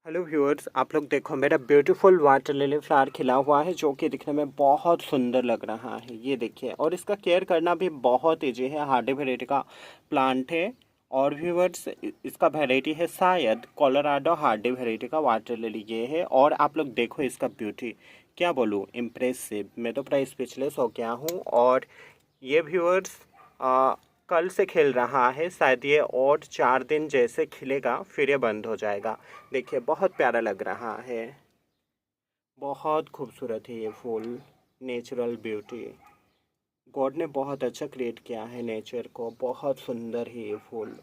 Hello viewers, आप लोग देखो मेरा ब्यूटीफुल वाटर लिली फ्लावर खिला हुआ है जो कि दिखने में बहुत सुंदर लग रहा है। ये देखिए, और इसका केयर करना भी बहुत ईजी है। हार्डी वेराइटी का प्लांट है। और व्यूअर्स, इसका वैरायटी है शायद कोलोराडो हार्डी वेराइटी का वाटर लिली ये है। और आप लोग देखो इसका ब्यूटी, क्या बोलूँ, इम्प्रेसिव। मैं तो पूरा स्पीचलेस हो गया हूँ। और ये व्यूअर्स कल से खिल रहा है, शायद ये और 4 दिन जैसे खिलेगा फिर ये बंद हो जाएगा। देखिए बहुत प्यारा लग रहा है, बहुत खूबसूरत है ये फूल। नेचुरल ब्यूटी, गॉड ने बहुत अच्छा क्रिएट किया है नेचर को। बहुत सुंदर है ये फूल।